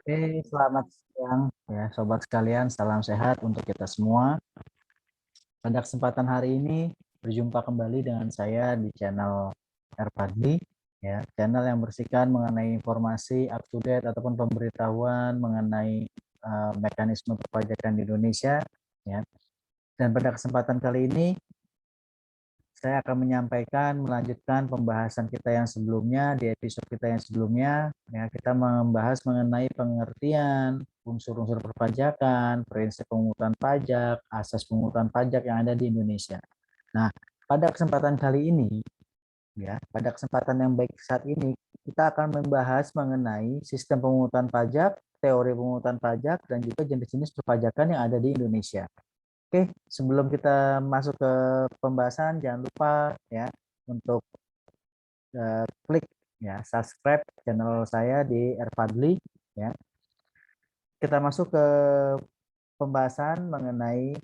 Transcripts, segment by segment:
Selamat siang ya sobat sekalian, salam sehat untuk kita semua. Pada kesempatan hari ini berjumpa kembali dengan saya di channel Erpadli ya, channel yang berisikan mengenai informasi up to date ataupun pemberitahuan mengenai mekanisme perpajakan di Indonesia ya. Dan pada kesempatan kali ini saya akan menyampaikan melanjutkan pembahasan kita yang sebelumnya. Di episode kita yang sebelumnya ya, kita membahas mengenai pengertian unsur-unsur perpajakan, prinsip pemungutan pajak, asas pemungutan pajak yang ada di Indonesia. Nah, pada kesempatan kali ini ya, pada kesempatan yang baik saat ini kita akan membahas mengenai sistem pemungutan pajak, teori pemungutan pajak, dan juga jenis-jenis perpajakan yang ada di Indonesia. Oke, sebelum kita masuk ke pembahasan, jangan lupa ya untuk klik ya subscribe channel saya di Erpadli ya. Kita masuk ke pembahasan mengenai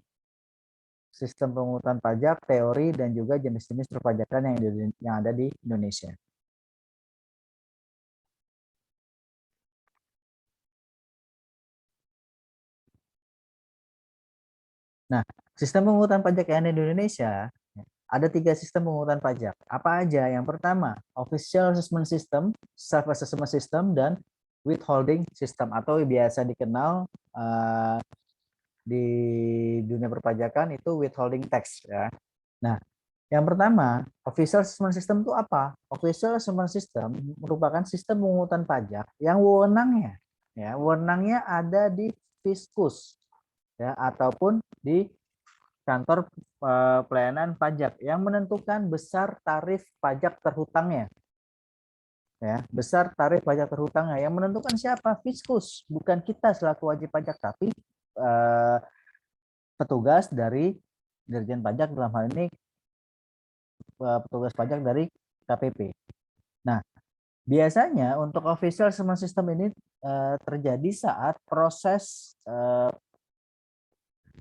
sistem pemungutan pajak, teori dan juga jenis-jenis perpajakan yang ada di Indonesia. Nah, sistem pemungutan pajak yang ada di Indonesia ada 3 sistem pemungutan pajak. Apa aja? Yang pertama, Official Assessment System, Self Assessment System, dan Withholding System atau biasa dikenal di dunia perpajakan itu withholding tax ya. Nah, yang pertama, Official Assessment System itu apa? Official Assessment System merupakan sistem pemungutan pajak yang wewenangnya ada di Fiskus ya ataupun di kantor pelayanan pajak yang menentukan besar tarif pajak terhutangnya ya, besar tarif pajak terhutangnya yang menentukan siapa? Fiskus, bukan kita selaku wajib pajak, tapi petugas dari Dirjen Pajak, dalam hal ini petugas pajak dari KPP. Nah, biasanya untuk official assessment system ini terjadi saat proses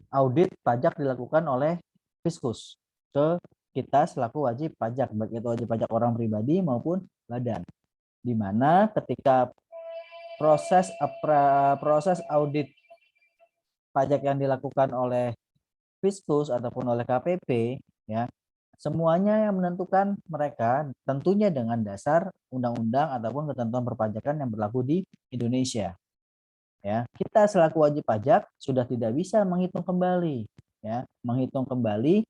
audit pajak dilakukan oleh Fiskus ke kita selaku wajib pajak, baik itu wajib pajak orang pribadi maupun badan. Di mana ketika proses audit pajak yang dilakukan oleh Fiskus ataupun oleh KPP ya, semuanya yang menentukan mereka tentunya dengan dasar undang-undang ataupun ketentuan perpajakan yang berlaku di Indonesia. Ya, kita selaku wajib pajak sudah tidak bisa menghitung kembali ya, menghitung kembali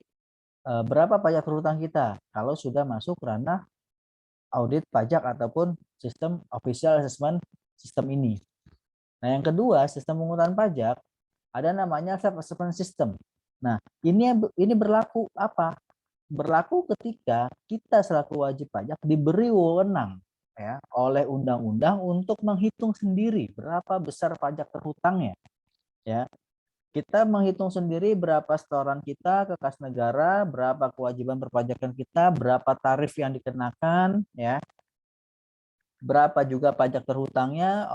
berapa pajak terhutang kita kalau sudah masuk ranah audit pajak ataupun sistem official assessment system ini. Nah, yang kedua, sistem pemungutan pajak ada namanya self assessment system. Nah, ini berlaku apa? Berlaku ketika kita selaku wajib pajak diberi wewenang ya oleh undang-undang untuk menghitung sendiri berapa besar pajak terhutangnya ya. Kita menghitung sendiri berapa setoran kita ke kas negara, berapa kewajiban perpajakan kita, berapa tarif yang dikenakan ya, berapa juga pajak terhutangnya,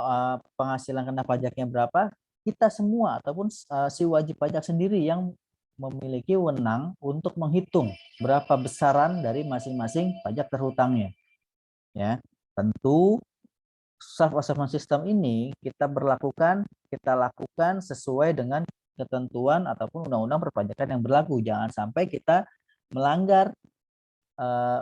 penghasilan kena pajaknya berapa, kita semua ataupun si wajib pajak sendiri yang memiliki wewenang untuk menghitung berapa besaran dari masing-masing pajak terhutangnya. Ya, tentu self assessment system ini kita lakukan sesuai dengan ketentuan ataupun undang-undang perpajakan yang berlaku. Jangan sampai kita melanggar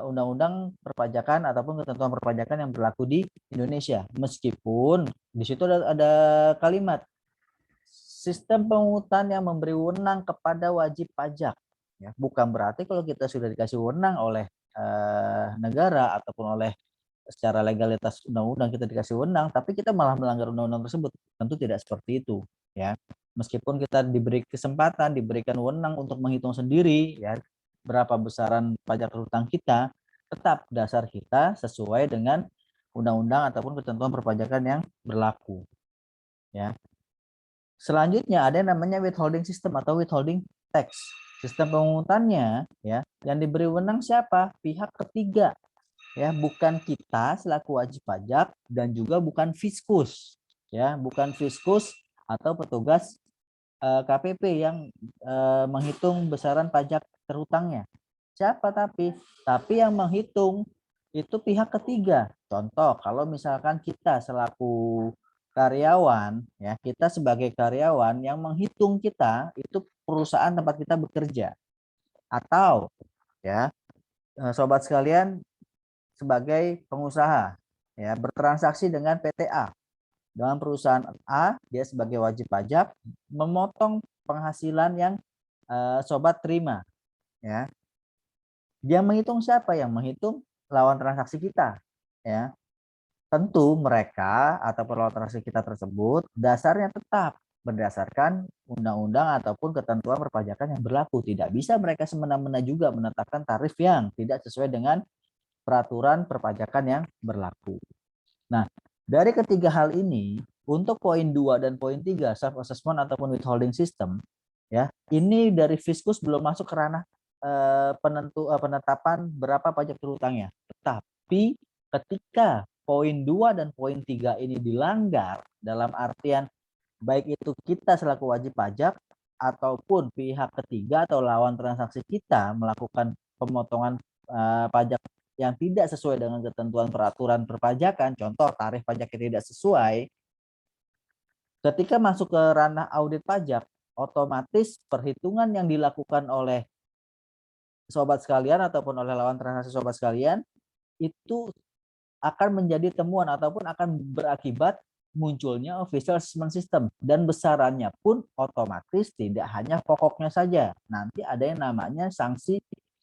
undang-undang perpajakan ataupun ketentuan perpajakan yang berlaku di Indonesia. Meskipun di situ ada kalimat sistem pemungutan yang memberi wewenang kepada wajib pajak. Ya, bukan berarti kalau kita sudah dikasih wewenang oleh negara ataupun oleh secara legalitas undang-undang kita dikasih wewenang, tapi kita malah melanggar undang-undang tersebut. Tentu tidak seperti itu. Ya, meskipun kita diberi kesempatan, diberikan wewenang untuk menghitung sendiri, ya berapa besaran pajak terhutang kita, tetap dasar kita sesuai dengan undang-undang ataupun ketentuan perpajakan yang berlaku. Ya. Selanjutnya ada yang namanya withholding system atau withholding tax. Sistem pemungutannya ya yang diberi wewenang siapa? Pihak ketiga. Ya, bukan kita selaku wajib pajak dan juga bukan Fiskus. Ya, bukan Fiskus atau petugas KPP yang menghitung besaran pajak terhutangnya. Siapa tapi? Tapi yang menghitung itu pihak ketiga. Contoh, kalau misalkan kita selaku karyawan, ya, kita sebagai karyawan yang menghitung kita itu perusahaan tempat kita bekerja, atau ya sobat sekalian sebagai pengusaha, ya, bertransaksi dengan PT A, dengan perusahaan A, dia sebagai wajib pajak memotong penghasilan yang sobat terima, ya. Dia menghitung siapa? Yang menghitung lawan transaksi kita, ya. Tentu mereka atau lawan transaksi kita tersebut dasarnya tetap berdasarkan undang-undang ataupun ketentuan perpajakan yang berlaku. Tidak bisa mereka semena-mena juga menetapkan tarif yang tidak sesuai dengan peraturan perpajakan yang berlaku. Nah, dari ketiga hal ini, untuk poin 2 dan poin 3, self assessment ataupun withholding system, ya, ini dari Fiskus belum masuk ke ranah penetapan berapa pajak berhutangnya. Tetapi ketika poin 2 dan poin 3 ini dilanggar, dalam artian baik itu kita selaku wajib pajak ataupun pihak ketiga atau lawan transaksi kita melakukan pemotongan pajak yang tidak sesuai dengan ketentuan peraturan perpajakan, contoh tarif pajak yang tidak sesuai, ketika masuk ke ranah audit pajak, otomatis perhitungan yang dilakukan oleh sobat sekalian ataupun oleh lawan transaksi sobat sekalian itu akan menjadi temuan ataupun akan berakibat munculnya official assessment system, dan besarannya pun otomatis tidak hanya pokoknya saja, nanti ada yang namanya sanksi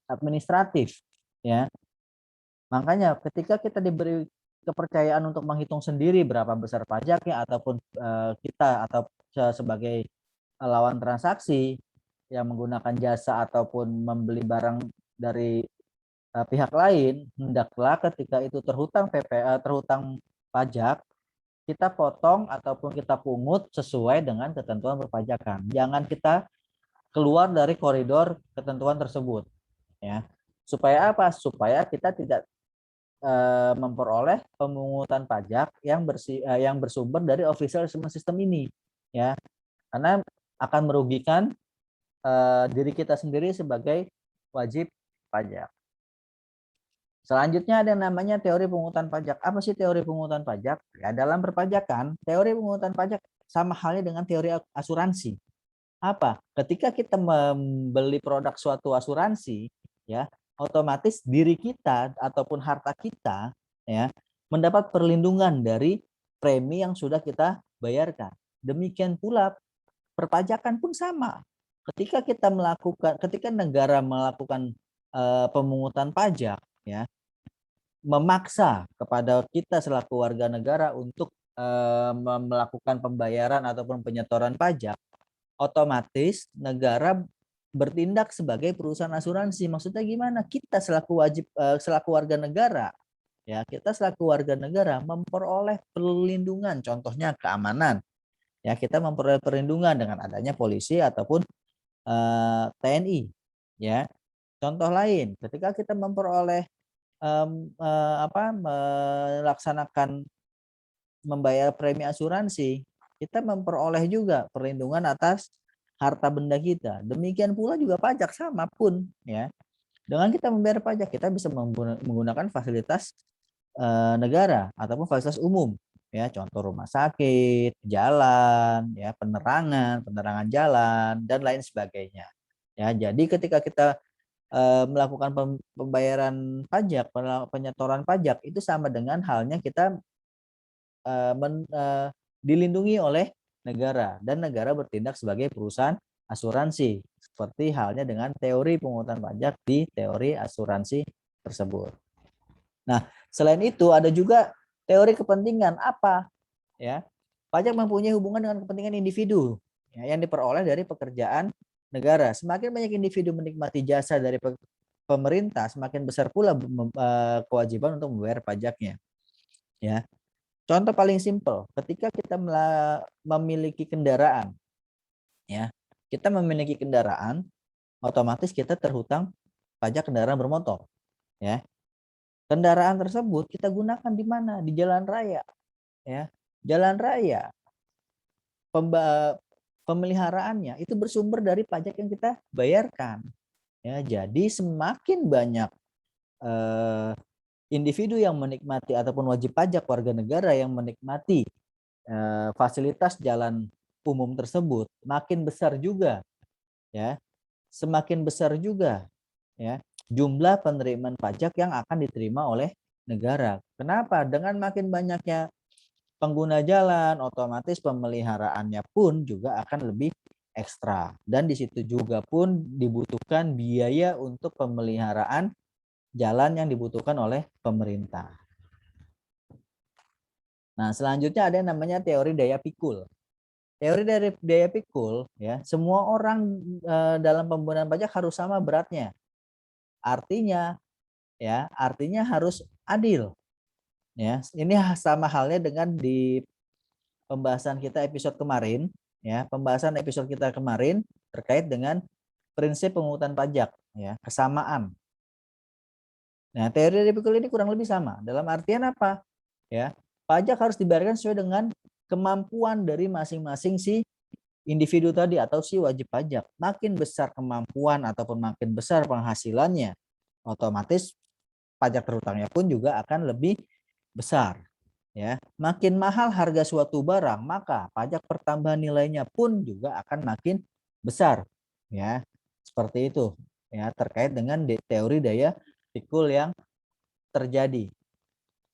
administratif, ya. Makanya ketika kita diberi kepercayaan untuk menghitung sendiri berapa besar pajaknya ataupun kita atau sebagai lawan transaksi yang menggunakan jasa ataupun membeli barang dari pihak lain, hendaklah ketika itu terhutang terhutang pajak, kita potong ataupun kita pungut sesuai dengan ketentuan perpajakan. Jangan kita keluar dari koridor ketentuan tersebut, ya. Supaya apa? Supaya kita tidak memperoleh pemungutan pajak yang bersumber dari official assessment system ini, ya. Karena akan merugikan diri kita sendiri sebagai wajib pajak. Selanjutnya ada yang namanya teori pungutan pajak. Apa sih teori pungutan pajak? Ya, dalam perpajakan, teori pungutan pajak sama halnya dengan teori asuransi. Apa? Ketika kita membeli produk suatu asuransi, ya, otomatis diri kita ataupun harta kita, ya, mendapat perlindungan dari premi yang sudah kita bayarkan. Demikian pula perpajakan pun sama. Ketika negara melakukan pemungutan pajak, ya, memaksa kepada kita selaku warga negara untuk melakukan pembayaran ataupun penyetoran pajak, otomatis negara bertindak sebagai perusahaan asuransi. Maksudnya gimana? Kita selaku warga negara, ya, kita selaku warga negara memperoleh perlindungan, contohnya keamanan. Ya, kita memperoleh perlindungan dengan adanya polisi ataupun TNI, ya. Contoh lain, ketika kita memperoleh melaksanakan membayar premi asuransi, kita memperoleh juga perlindungan atas harta benda kita. Demikian pula juga pajak sama pun, ya. Dengan kita membayar pajak, kita bisa menggunakan fasilitas negara ataupun fasilitas umum, ya. Contoh rumah sakit, jalan, ya, penerangan jalan dan lain sebagainya. Ya, jadi ketika kita melakukan pembayaran pajak, penyetoran pajak itu sama dengan halnya kita dilindungi oleh negara dan negara bertindak sebagai perusahaan asuransi, seperti halnya dengan teori pungutan pajak di teori asuransi tersebut. Nah, selain itu ada juga teori kepentingan. Apa? Ya, pajak mempunyai hubungan dengan kepentingan individu, ya, yang diperoleh dari pekerjaan negara. Semakin banyak individu menikmati jasa dari pemerintah, semakin besar pula kewajiban untuk membayar pajaknya. Ya, contoh paling simpel, ketika kita memiliki kendaraan, ya, kita memiliki kendaraan, otomatis kita terhutang pajak kendaraan bermotor, ya. Kendaraan tersebut kita gunakan di mana? Di jalan raya, ya. Jalan raya, pemeliharaannya itu bersumber dari pajak yang kita bayarkan, ya. Jadi semakin banyak individu yang menikmati ataupun wajib pajak warga negara yang menikmati fasilitas jalan umum tersebut, makin besar juga, ya. Semakin besar juga, ya, jumlah penerimaan pajak yang akan diterima oleh negara. Kenapa? Dengan makin banyaknya pengguna jalan, otomatis pemeliharaannya pun juga akan lebih ekstra. Dan di situ juga pun dibutuhkan biaya untuk pemeliharaan jalan yang dibutuhkan oleh pemerintah. Nah, selanjutnya ada yang namanya teori daya pikul. Teori dari daya pikul, ya, semua orang dalam pembunuhan pajak harus sama beratnya. Artinya, ya, artinya harus adil. Ya, ini sama halnya dengan di pembahasan kita episode kemarin, ya, pembahasan episode kita kemarin terkait dengan prinsip pemungutan pajak, ya, kesamaan. Nah, teori dari pikul ini kurang lebih sama. Dalam artian apa? Ya, pajak harus dibayarkan sesuai dengan kemampuan dari masing-masing si individu tadi atau si wajib pajak. Makin besar kemampuan ataupun makin besar penghasilannya, otomatis pajak terhutangnya pun juga akan lebih besar. Ya, makin mahal harga suatu barang, maka pajak pertambahan nilainya pun juga akan makin besar. Ya, seperti itu. Ya, terkait dengan teori daya pikul yang terjadi.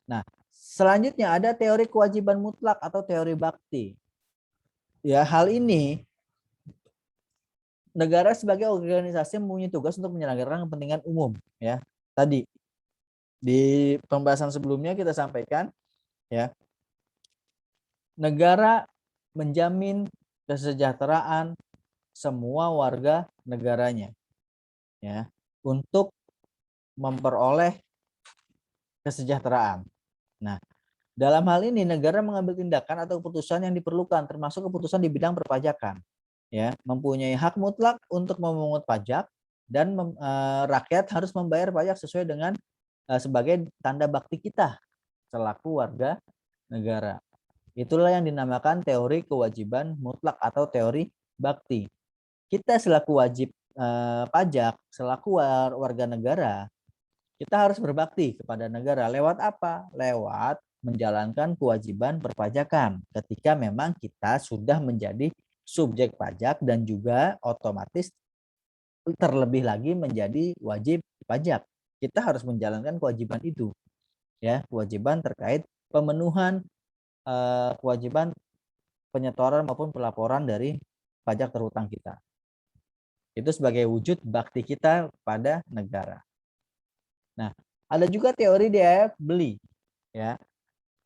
Nah, selanjutnya ada teori kewajiban mutlak atau teori bakti. Ya, hal ini negara sebagai organisasi mempunyai tugas untuk menyelenggarakan kepentingan umum, ya. Tadi di pembahasan sebelumnya kita sampaikan, ya, negara menjamin kesejahteraan semua warga negaranya, ya, untuk memperoleh kesejahteraan. Nah, dalam hal ini negara mengambil tindakan atau keputusan yang diperlukan, termasuk keputusan di bidang perpajakan, ya, mempunyai hak mutlak untuk memungut pajak dan rakyat harus membayar pajak sesuai dengan sebagai tanda bakti kita selaku warga negara. Itulah yang dinamakan teori kewajiban mutlak atau teori bakti. Kita selaku wajib pajak, selaku warga negara, kita harus berbakti kepada negara. Lewat apa? Lewat menjalankan kewajiban perpajakan. Ketika memang kita sudah menjadi subjek pajak dan juga otomatis terlebih lagi menjadi wajib pajak. Kita harus menjalankan kewajiban itu, ya, kewajiban terkait pemenuhan kewajiban penyetoran maupun pelaporan dari pajak terhutang kita. Itu sebagai wujud bakti kita pada negara. Nah, ada juga teori daya beli, ya.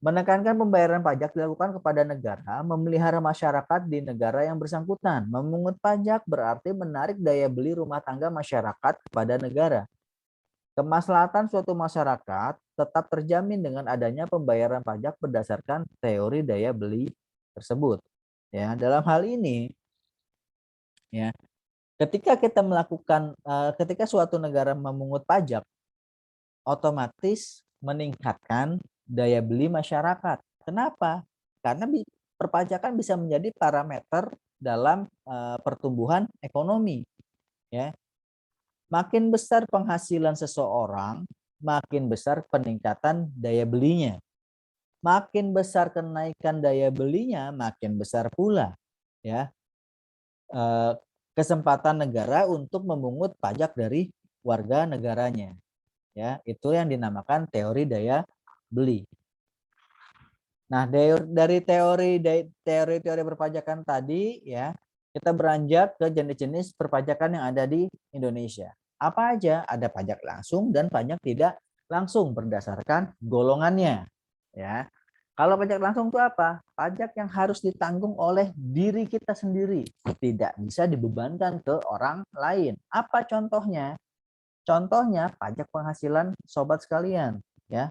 Menekankan pembayaran pajak dilakukan kepada negara, memelihara masyarakat di negara yang bersangkutan. Memungut pajak berarti menarik daya beli rumah tangga masyarakat kepada negara. Kemaslahatan suatu masyarakat tetap terjamin dengan adanya pembayaran pajak berdasarkan teori daya beli tersebut. Ya, dalam hal ini, ya, ketika kita melakukan, ketika suatu negara memungut pajak, otomatis meningkatkan daya beli masyarakat. Kenapa? Karena perpajakan bisa menjadi parameter dalam pertumbuhan ekonomi. Ya, makin besar penghasilan seseorang, makin besar peningkatan daya belinya. Makin besar kenaikan daya belinya, makin besar pula, ya, kesempatan negara untuk memungut pajak dari warga negaranya. Ya, itu yang dinamakan teori daya beli. Nah, dari teori perpajakan tadi, ya, kita beranjak ke jenis-jenis perpajakan yang ada di Indonesia. Apa aja? Ada pajak langsung dan pajak tidak langsung berdasarkan golongannya, ya. Kalau pajak langsung itu apa? Pajak yang harus ditanggung oleh diri kita sendiri, tidak bisa dibebankan ke orang lain. Apa contohnya? Contohnya pajak penghasilan sobat sekalian, ya.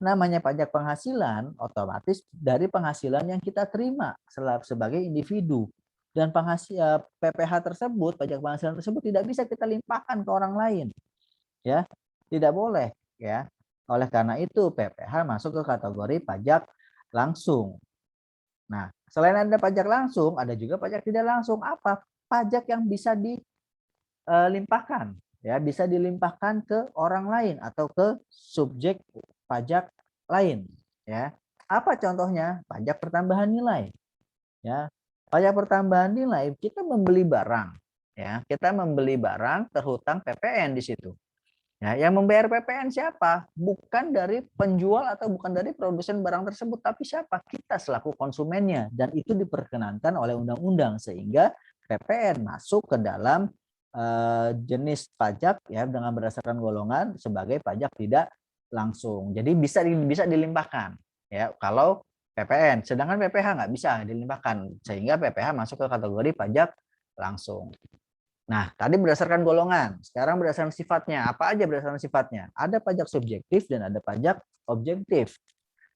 Namanya pajak penghasilan otomatis dari penghasilan yang kita terima sebagai individu, dan PPh tersebut, pajak penghasilan tersebut tidak bisa kita limpahkan ke orang lain, ya. Tidak boleh, ya. Oleh karena itu PPh masuk ke kategori pajak langsung. Nah, selain ada pajak langsung, ada juga pajak tidak langsung. Apa? Pajak yang bisa dilimpahkan, ya, bisa dilimpahkan ke orang lain atau ke subjek pajak lain, ya. Apa contohnya? Pajak pertambahan nilai. Ya, pajak pertambahan nilai kita membeli barang. Ya, kita membeli barang terhutang PPN di situ. Ya, yang membayar PPN siapa? Bukan dari penjual atau bukan dari produsen barang tersebut, tapi siapa? Kita selaku konsumennya. Dan itu diperkenankan oleh undang-undang sehingga PPN masuk ke dalam jenis pajak ya dengan berdasarkan golongan sebagai pajak tidak langsung. Jadi bisa dilimpahkan ya kalau PPN. Sedangkan PPH nggak bisa dilimpahkan sehingga PPH masuk ke kategori pajak langsung. Nah, tadi berdasarkan golongan, sekarang berdasarkan sifatnya. Apa aja berdasarkan sifatnya? Ada pajak subjektif dan ada pajak objektif.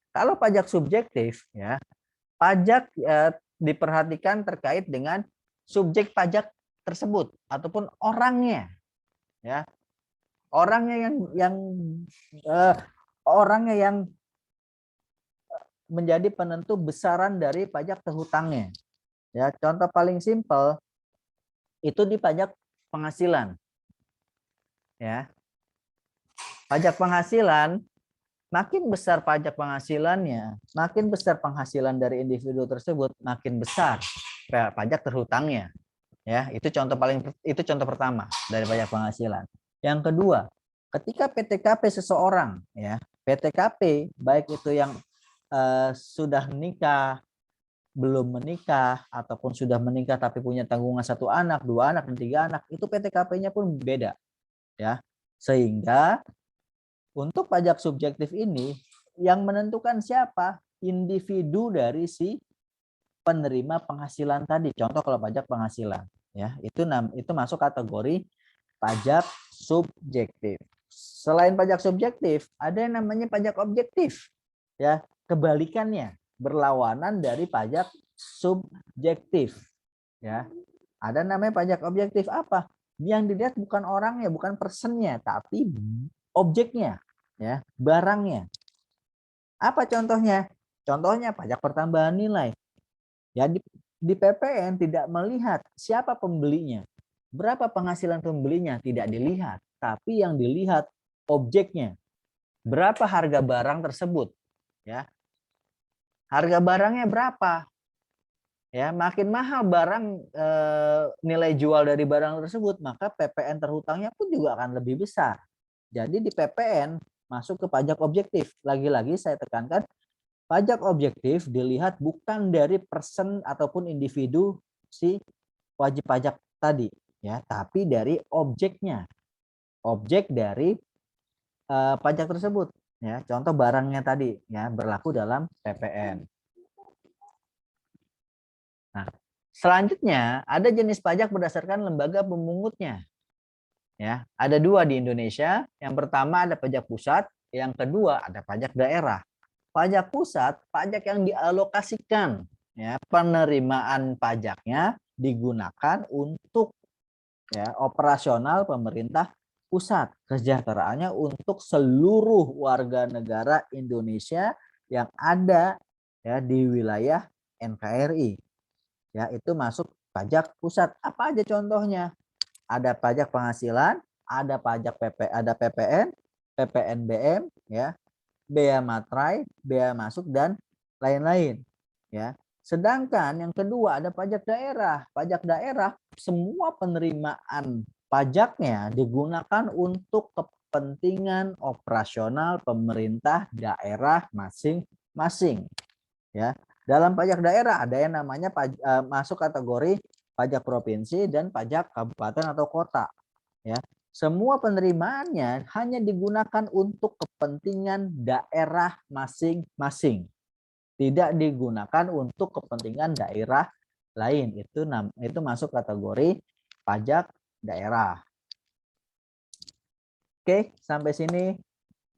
Kalau pajak subjektif, ya, pajak diperhatikan terkait dengan subjek pajak tersebut ataupun orangnya, ya, orangnya orangnya yang menjadi penentu besaran dari pajak terhutangnya. Ya, contoh paling simpel itu di pajak penghasilan. Ya, pajak penghasilan, makin besar pajak penghasilannya, makin besar penghasilan dari individu tersebut, makin besar pajak terhutangnya. Ya, itu contoh pertama dari pajak penghasilan. Yang kedua, ketika PTKP seseorang, ya, PTKP baik itu yang sudah menikah, belum menikah, ataupun sudah menikah tapi punya tanggungan 1 anak, 2 anak, dan 3 anak, itu PTKP-nya pun beda. Ya, sehingga untuk pajak subjektif ini yang menentukan siapa? Individu dari si penerima penghasilan tadi. Contoh kalau pajak penghasilan, ya, itu masuk kategori pajak subjektif. Selain pajak subjektif, ada yang namanya pajak objektif. Ya, kebalikannya, berlawanan dari pajak subjektif. Ya, ada namanya pajak objektif apa? Yang dilihat bukan orangnya, bukan personnya, tapi objeknya, ya, barangnya. Apa contohnya? Contohnya pajak pertambahan nilai. Ya, di PPN tidak melihat siapa pembelinya, berapa penghasilan pembelinya tidak dilihat, tapi yang dilihat objeknya, berapa harga barang tersebut, ya, harga barangnya berapa. Ya, makin mahal barang nilai jual dari barang tersebut, maka PPN terhutangnya pun juga akan lebih besar. Jadi di PPN masuk ke pajak objektif. Lagi-lagi saya tekankan, pajak objektif dilihat bukan dari person ataupun individu si wajib pajak tadi, ya, tapi dari objeknya, objek dari pajak tersebut. Ya, contoh barangnya tadi, ya, berlaku dalam PPN. Nah, selanjutnya ada jenis pajak berdasarkan lembaga pemungutnya. Ya, ada 2 di Indonesia. Yang pertama ada pajak pusat, yang kedua ada pajak daerah. Pajak pusat, pajak yang dialokasikan, ya, penerimaan pajaknya digunakan untuk, ya, operasional pemerintah pusat. Kesejahteraannya untuk seluruh warga negara Indonesia yang ada, ya, di wilayah NKRI. Ya, itu masuk pajak pusat. Apa aja contohnya? Ada pajak penghasilan, ada pajak ada PPN, PPNBM, ya, bea materai, bea masuk, dan lain-lain, ya. Sedangkan yang kedua ada pajak daerah. Pajak daerah semua penerimaan pajaknya digunakan untuk kepentingan operasional pemerintah daerah masing-masing, ya. Dalam pajak daerah ada yang namanya masuk kategori pajak provinsi dan pajak kabupaten atau kota, ya. Semua penerimaannya hanya digunakan untuk kepentingan daerah masing-masing, tidak digunakan untuk kepentingan daerah lain. Itu masuk kategori pajak daerah. Oke, sampai sini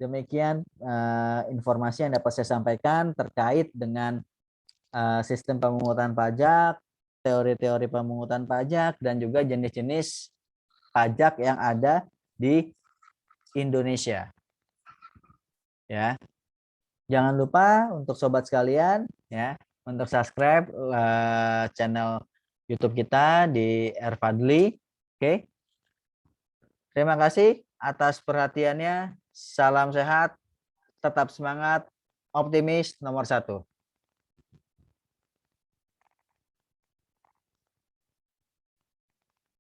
demikian informasi yang dapat saya sampaikan terkait dengan sistem pemungutan pajak, teori-teori pemungutan pajak, dan juga jenis-jenis pajak yang ada di Indonesia. Ya, jangan lupa untuk sobat sekalian, ya, untuk subscribe channel YouTube kita di Erfadli. Oke, terima kasih atas perhatiannya. Salam sehat, tetap semangat. optimis nomor satu.